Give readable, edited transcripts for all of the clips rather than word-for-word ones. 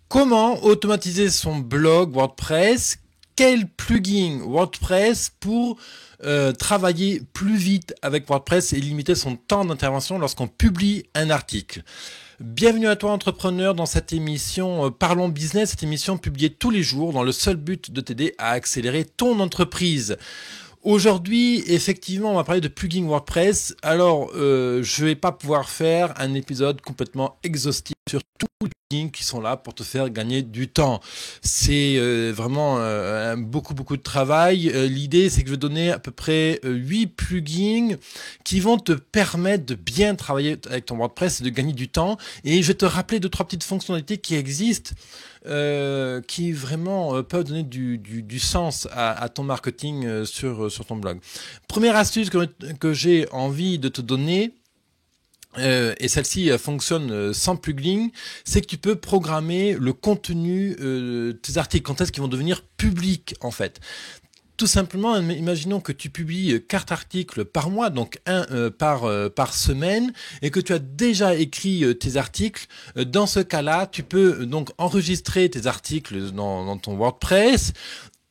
Comment automatiser son blog WordPress? Quel plugin WordPress pour travailler plus vite avec WordPress et limiter son temps d'intervention lorsqu'on publie un article? Bienvenue à toi entrepreneur dans cette émission Parlons Business, cette émission publiée tous les jours dans le seul but de t'aider à accélérer ton entreprise. Aujourd'hui, effectivement, on va parler de plugin WordPress. Alors, je vais pas pouvoir faire un épisode complètement exhaustif sur tous les plugins qui sont là pour te faire gagner du temps. C'est vraiment beaucoup de travail. L'idée, c'est que je vais donner à peu près 8 plugins qui vont te permettre de bien travailler avec ton WordPress et de gagner du temps. Et je vais te rappeler 2-3 petites fonctionnalités qui existent, qui vraiment peuvent donner du sens à ton marketing sur ton blog. Première astuce que j'ai envie de te donner, et celle-ci fonctionne sans plugin, c'est que tu peux programmer le contenu de tes articles, quand est-ce qu'ils vont devenir publics en fait. Tout simplement, imaginons que tu publies 4 articles par mois, donc un par semaine, et que tu as déjà écrit tes articles. Dans ce cas-là, tu peux donc enregistrer tes articles dans ton WordPress.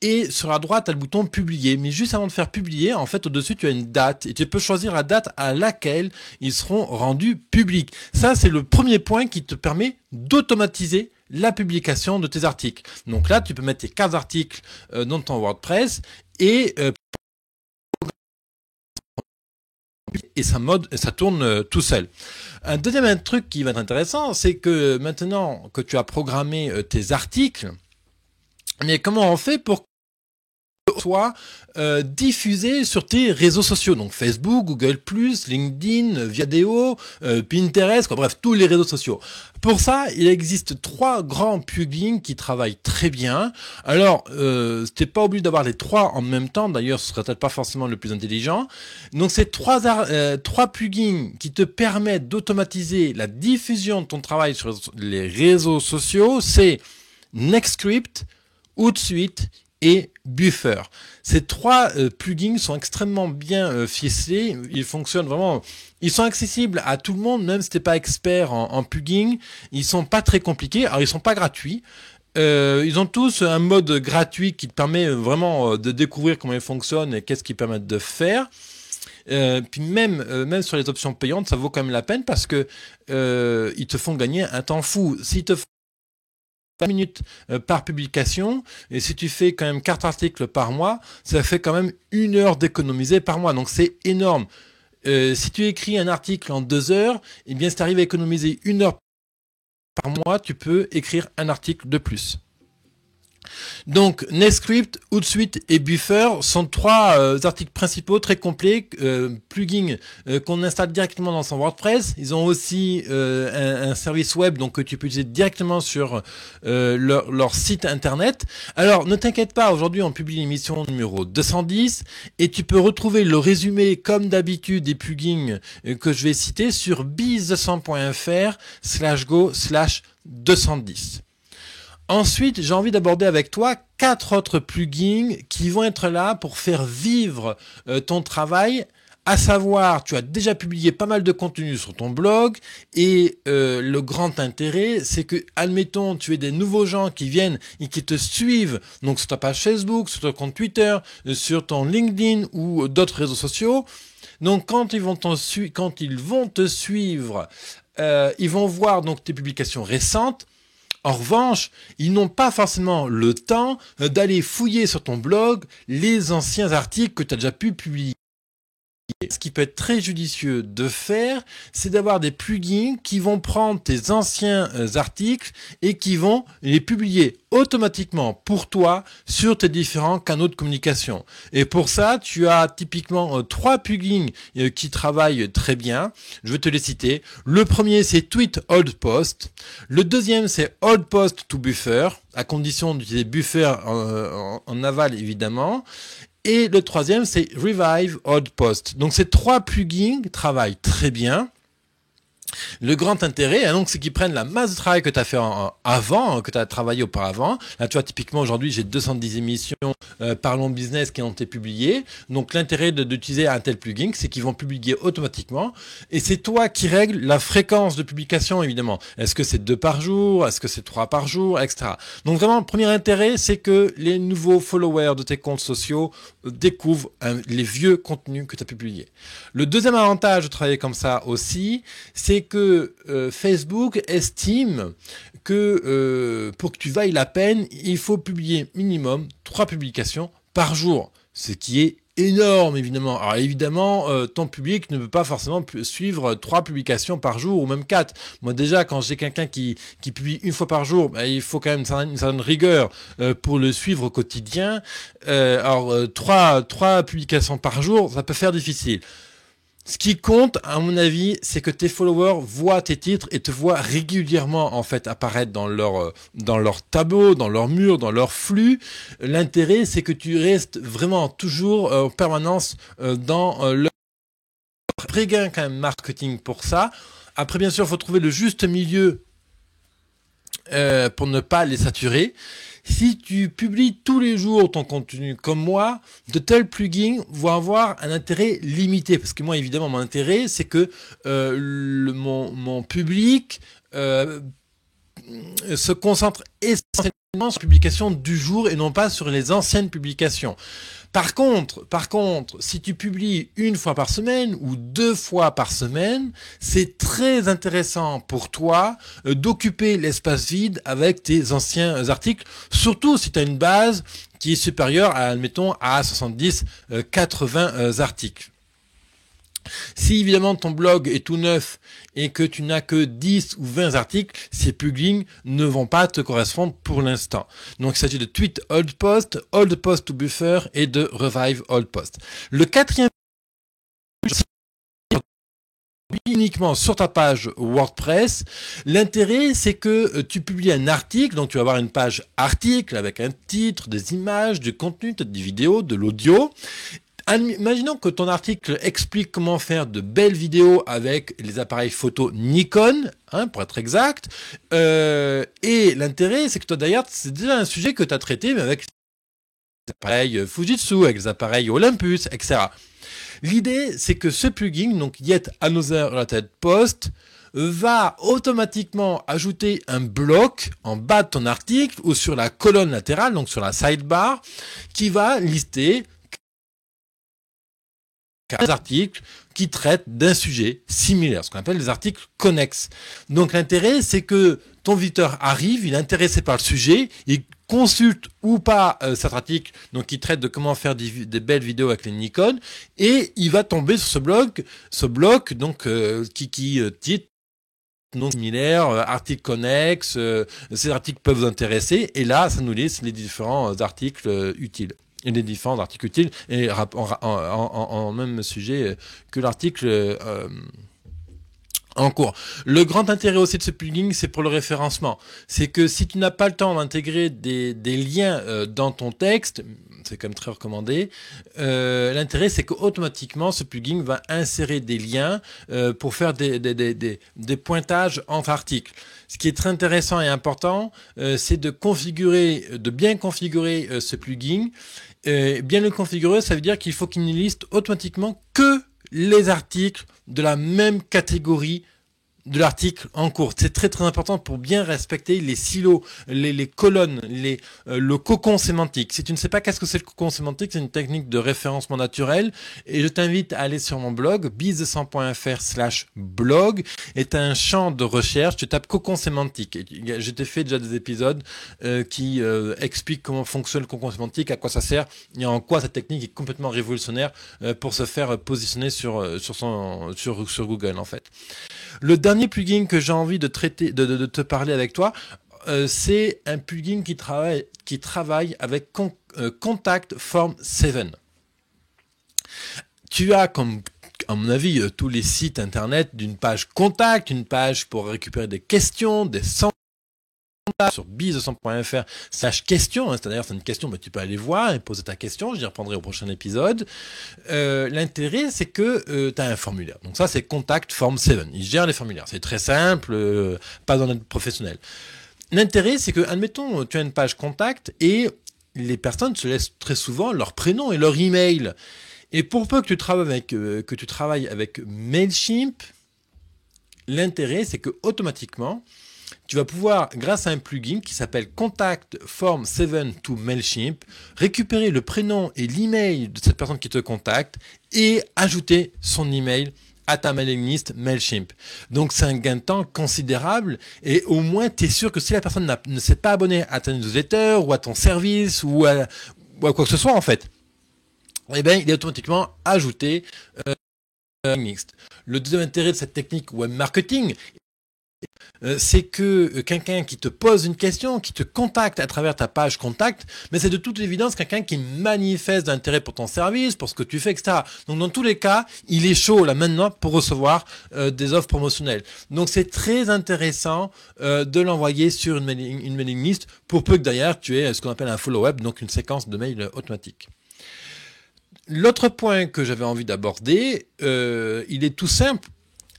Et sur la droite, tu as le bouton publier. Mais juste avant de faire publier, en fait, au-dessus, tu as une date. Et tu peux choisir la date à laquelle ils seront rendus publics. Ça, c'est le premier point qui te permet d'automatiser la publication de tes articles. Donc là, tu peux mettre tes 15 articles dans ton WordPress et ça tourne tout seul. Un deuxième truc qui va être intéressant, c'est que maintenant que tu as programmé tes articles, mais comment on fait pour soit diffusé sur tes réseaux sociaux, donc Facebook, Google+, LinkedIn, Viadeo, Pinterest, bref, tous les réseaux sociaux. Pour ça, il existe 3 grands plugins qui travaillent très bien. Alors, t'es pas obligé d'avoir les 3 en même temps, d'ailleurs, ce serait peut-être pas forcément le plus intelligent. Donc, c'est 3 plugins qui te permettent d'automatiser la diffusion de ton travail sur les réseaux sociaux. C'est Nextscript, Hootsuite et Buffer. Ces 3 plugins sont extrêmement bien ficelés. Ils fonctionnent vraiment. Ils sont accessibles à tout le monde, même si t'es pas expert en plugins. Ils sont pas très compliqués. Alors ils sont pas gratuits. Ils ont tous un mode gratuit qui te permet vraiment de découvrir comment ils fonctionnent et qu'est-ce qu'ils permettent de faire. Puis même sur les options payantes, ça vaut quand même la peine parce que ils te font gagner un temps fou. S'ils te 20 minutes par publication, et si tu fais quand même 4 articles par mois, ça fait quand même 1 heure d'économiser par mois, donc c'est énorme. Si tu écris un article en 2 heures, eh bien si tu arrives à économiser 1 heure par mois, tu peux écrire un article de plus. Donc, Nextscript, Hootsuite et Buffer sont 3 articles principaux très complets, plugins qu'on installe directement dans son WordPress. Ils ont aussi un service web donc que tu peux utiliser directement sur leur site internet. Alors, ne t'inquiète pas, aujourd'hui on publie l'émission numéro 210 et tu peux retrouver le résumé comme d'habitude des plugins que je vais citer sur biz200.fr/go/210. Ensuite, j'ai envie d'aborder avec toi 4 autres plugins qui vont être là pour faire vivre ton travail. À savoir, tu as déjà publié pas mal de contenu sur ton blog et le grand intérêt, c'est que, admettons, tu aies des nouveaux gens qui viennent et qui te suivent, donc sur ta page Facebook, sur ton compte Twitter, sur ton LinkedIn ou d'autres réseaux sociaux. Donc, quand ils vont te suivre, ils vont voir donc tes publications récentes. En revanche, ils n'ont pas forcément le temps d'aller fouiller sur ton blog les anciens articles que tu as déjà pu publier. Ce qui peut être très judicieux de faire, c'est d'avoir des plugins qui vont prendre tes anciens articles et qui vont les publier automatiquement pour toi sur tes différents canaux de communication. Et pour ça, tu as typiquement 3 plugins qui travaillent très bien. Je vais te les citer. Le premier, c'est Tweet Old Post. Le deuxième, c'est Old Post to Buffer, à condition d'utiliser Buffer en aval évidemment. Et le troisième, c'est Revive Old Post. Donc ces 3 plugins travaillent très bien. Le grand intérêt, hein, donc, c'est qu'ils prennent la masse de travail que tu as fait avant, que tu as travaillé auparavant. Là, tu vois, typiquement, aujourd'hui, j'ai 210 émissions Parlons Business qui ont été publiées. Donc, l'intérêt d'utiliser un tel plugin, c'est qu'ils vont publier automatiquement. Et c'est toi qui règles la fréquence de publication, évidemment. Est-ce que c'est 2 par jour? Est-ce que c'est 3 par jour? Etc. Donc, vraiment, le premier intérêt, c'est que les nouveaux followers de tes comptes sociaux découvrent les vieux contenus que tu as publiés. Le deuxième avantage de travailler comme ça aussi, c'est que Facebook estime que pour que tu vailles la peine, il faut publier minimum 3 publications par jour, ce qui est énorme évidemment. Alors évidemment, ton public ne peut pas forcément suivre 3 publications par jour ou même 4. Moi déjà, quand j'ai quelqu'un qui publie une fois par jour, il faut quand même une certaine rigueur pour le suivre au quotidien. Alors 3 publications par jour, ça peut faire difficile. Ce qui compte, à mon avis, c'est que tes followers voient tes titres et te voient régulièrement, en fait, apparaître dans leur tableau, dans leur mur, dans leur flux. L'intérêt, c'est que tu restes vraiment toujours en permanence dans leur prégain quand même marketing pour ça. Après, bien sûr, il faut trouver le juste milieu pour ne pas les saturer. Si tu publies tous les jours ton contenu comme moi, de tels plugins vont avoir un intérêt limité. Parce que moi, évidemment, mon intérêt, c'est que mon public se concentre essentiellement sur la publication du jour et non pas sur les anciennes publications. Par contre, si tu publies 1 fois par semaine ou 2 fois par semaine, c'est très intéressant pour toi d'occuper l'espace vide avec tes anciens articles, surtout si tu as une base qui est supérieure à, admettons, à 70, 80 articles. Si évidemment ton blog est tout neuf et que tu n'as que 10 ou 20 articles, ces plugins ne vont pas te correspondre pour l'instant. Donc il s'agit de Tweet Old Post to Buffer et de Revive Old Post. Le quatrième uniquement sur ta page WordPress. L'intérêt, c'est que tu publies un article, donc tu vas avoir une page article avec un titre, des images, du contenu, peut-être des vidéos, de l'audio. Imaginons que ton article explique comment faire de belles vidéos avec les appareils photo Nikon, pour être exact. Et l'intérêt, c'est que toi, d'ailleurs, c'est déjà un sujet que tu as traité, mais avec les appareils Fujitsu, avec les appareils Olympus, etc. L'idée, c'est que ce plugin, donc Yet Another Related Post, va automatiquement ajouter un bloc en bas de ton article ou sur la colonne latérale, donc sur la sidebar, qui va lister 15 articles qui traitent d'un sujet similaire, ce qu'on appelle les articles connexes. Donc l'intérêt, c'est que ton visiteur arrive, il est intéressé par le sujet, il consulte ou pas cet article, donc qui traite de comment faire des belles vidéos avec les Nikon, et il va tomber sur ce bloc donc qui titre non similaire, articles connexes, ces articles peuvent vous intéresser, et là, ça nous liste les différents articles utiles. Et les différents articles utiles, et en même sujet que l'article en cours. Le grand intérêt aussi de ce plugin, c'est pour le référencement. C'est que si tu n'as pas le temps d'intégrer des liens dans ton texte, c'est quand même très recommandé, l'intérêt c'est qu'automatiquement ce plugin va insérer des liens pour faire des pointages entre articles. Ce qui est très intéressant et important, c'est de bien configurer ce plugin. Bien le configurer, ça veut dire qu'il faut qu'il ne liste automatiquement que les articles de la même catégorie de l'article en cours. C'est très très important pour bien respecter les silos, les colonnes, le cocon sémantique. Si tu ne sais pas qu'est-ce que c'est le cocon sémantique, c'est une technique de référencement naturel, et je t'invite à aller sur mon blog business100.fr/blog, et tu as un champ de recherche, tu tapes cocon sémantique. Je t'ai fait déjà des épisodes qui expliquent comment fonctionne le cocon sémantique, à quoi ça sert et en quoi cette technique est complètement révolutionnaire pour se faire positionner sur Google en fait. Le dernier plugin que j'ai envie de traiter, de te parler avec toi, c'est un plugin qui travaille avec Contact Form 7. Tu as, comme à mon avis, tous les sites internet d'une page contact, une page pour récupérer des questions, des sur biz200.fr/question, c'est-à-dire c'est une question, mais tu peux aller voir et poser ta question, j'y répondrai au prochain épisode. L'intérêt, c'est que tu as un formulaire. Donc ça, c'est Contact Form 7. Il gère les formulaires. C'est très simple, pas dans notre professionnel. L'intérêt, c'est que, admettons, tu as une page contact et les personnes se laissent très souvent leur prénom et leur email. Et pour peu que tu travailles avec Mailchimp, l'intérêt, c'est que automatiquement, tu vas pouvoir, grâce à un plugin qui s'appelle Contact Form 7 to Mailchimp, récupérer le prénom et l'email de cette personne qui te contacte et ajouter son email à ta mailing list Mailchimp. Donc c'est un gain de temps considérable et au moins tu es sûr que si la personne ne s'est pas abonnée à ta newsletter ou à ton service ou à quoi que ce soit en fait, eh bien il est automatiquement ajouté mixte. Le deuxième intérêt de cette technique web marketing, c'est que quelqu'un qui te pose une question, qui te contacte à travers ta page contact, mais c'est de toute évidence quelqu'un qui manifeste d'intérêt pour ton service, pour ce que tu fais, etc. Donc dans tous les cas, il est chaud là maintenant pour recevoir des offres promotionnelles. Donc c'est très intéressant de l'envoyer sur une mailing list, pour peu que d'ailleurs tu aies ce qu'on appelle un follow-up, donc une séquence de mails automatique. L'autre point que j'avais envie d'aborder, il est tout simple.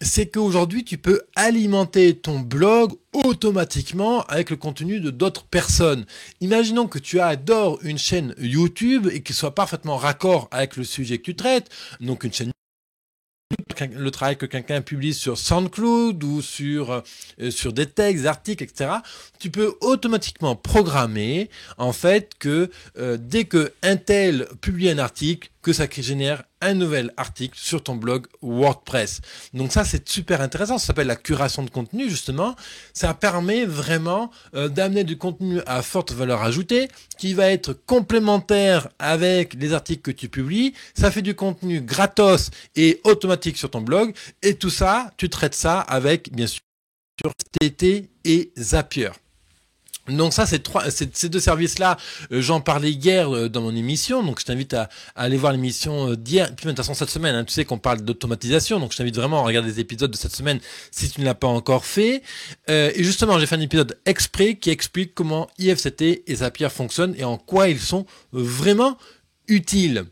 C'est qu'aujourd'hui, tu peux alimenter ton blog automatiquement avec le contenu de d'autres personnes. Imaginons que tu adores une chaîne YouTube et qu'elle soit parfaitement raccord avec le sujet que tu traites. Donc une chaîne, le travail que quelqu'un publie sur SoundCloud ou sur des textes, des articles, etc. Tu peux automatiquement programmer en fait que dès que un tel publie un article, que ça génère un nouvel article sur ton blog WordPress. Donc ça, c'est super intéressant. Ça s'appelle la curation de contenu, justement. Ça permet vraiment d'amener du contenu à forte valeur ajoutée qui va être complémentaire avec les articles que tu publies. Ça fait du contenu gratos et automatique sur ton blog. Et tout ça, tu traites ça avec, bien sûr, TT et Zapier. Donc ça, ces deux services-là, j'en parlais hier dans mon émission, donc je t'invite à aller voir l'émission d'hier. Puis de toute façon, cette semaine, tu sais qu'on parle d'automatisation, donc je t'invite vraiment à regarder les épisodes de cette semaine si tu ne l'as pas encore fait. Et justement, j'ai fait un épisode exprès qui explique comment IFTTT et Zapier fonctionnent et en quoi ils sont vraiment utiles.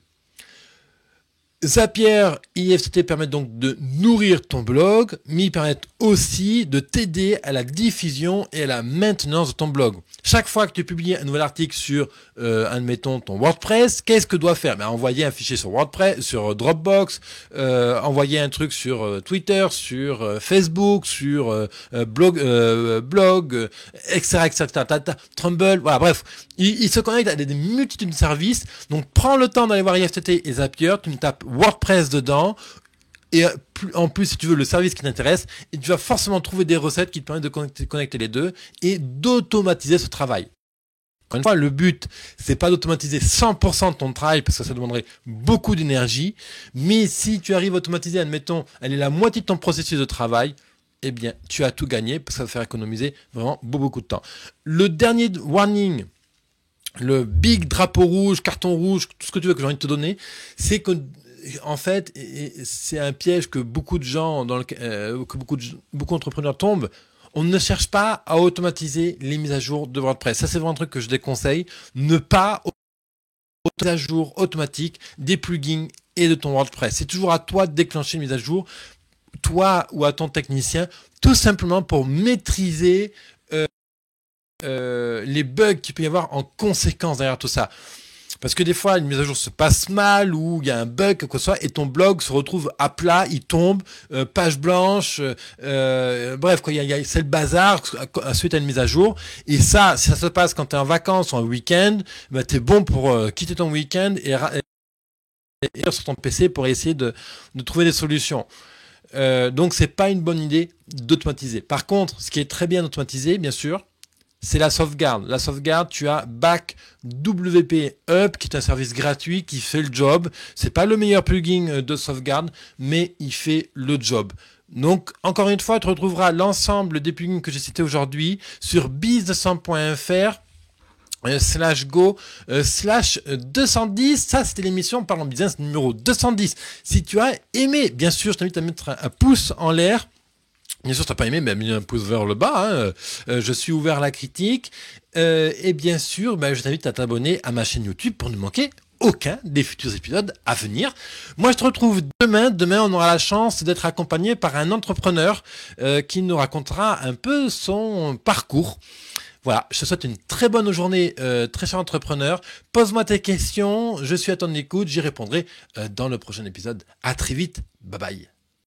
Zapier et IFTTT permettent donc de nourrir ton blog, mais ils permettent aussi de t'aider à la diffusion et à la maintenance de ton blog. Chaque fois que tu publies un nouvel article sur, admettons, ton WordPress, qu'est-ce que doit faire? Envoyer un fichier sur WordPress, sur Dropbox, envoyer un truc sur Twitter, sur Facebook, sur blog, etc., etc., Trumble, voilà, bref. Il se connecte à des multitudes de services. Donc, prends le temps d'aller voir IFTTT et Zapier. Tu me tapes WordPress dedans. Et en plus, si tu veux, le service qui t'intéresse, et tu vas forcément trouver des recettes qui te permettent de connecter les deux et d'automatiser ce travail. Encore une fois, le but, c'est pas d'automatiser 100% de ton travail parce que ça demanderait beaucoup d'énergie. Mais si tu arrives à automatiser, admettons, elle est la moitié de ton processus de travail, eh bien, tu as tout gagné parce que ça va faire économiser vraiment beaucoup de temps. Le dernier warning, le big drapeau rouge, carton rouge, tout ce que tu veux que j'ai envie de te donner, c'est que en fait, c'est un piège que beaucoup de gens, que beaucoup d'entrepreneurs tombent. On ne cherche pas à automatiser les mises à jour de WordPress. Ça, c'est vraiment un truc que je déconseille. Ne pas automatiser à jour automatique des plugins et de ton WordPress. C'est toujours à toi de déclencher une mise à jour, toi ou à ton technicien, tout simplement pour maîtriser les bugs qu'il peut y avoir en conséquence derrière tout ça. Parce que des fois, une mise à jour se passe mal ou il y a un bug, quoi que ce soit, et ton blog se retrouve à plat, il tombe, page blanche, bref, quoi, c'est le bazar suite à une mise à jour. Et ça, si ça se passe quand tu es en vacances ou en week-end, bah, tu es bon pour quitter ton week-end et sur ton PC pour essayer de trouver des solutions. Donc, c'est pas une bonne idée d'automatiser. Par contre, ce qui est très bien d'automatiser, bien sûr, c'est la sauvegarde. La sauvegarde, tu as BackWP Up, qui est un service gratuit qui fait le job. C'est pas le meilleur plugin de sauvegarde, mais il fait le job. Donc, encore une fois, tu retrouveras l'ensemble des plugins que j'ai cités aujourd'hui sur biz200.fr /go/210. Ça, c'était l'émission Parlons Business numéro 210. Si tu as aimé, bien sûr, je t'invite à mettre un pouce en l'air Bien sûr, si t'as pas aimé, mis un pouce vers le bas. Hein. Je suis ouvert à la critique. Et bien sûr, je t'invite à t'abonner à ma chaîne YouTube pour ne manquer aucun des futurs épisodes à venir. Moi, je te retrouve demain. Demain, on aura la chance d'être accompagné par un entrepreneur qui nous racontera un peu son parcours. Voilà, je te souhaite une très bonne journée, très cher entrepreneur. Pose-moi tes questions, je suis à ton écoute, j'y répondrai dans le prochain épisode. À très vite, bye bye.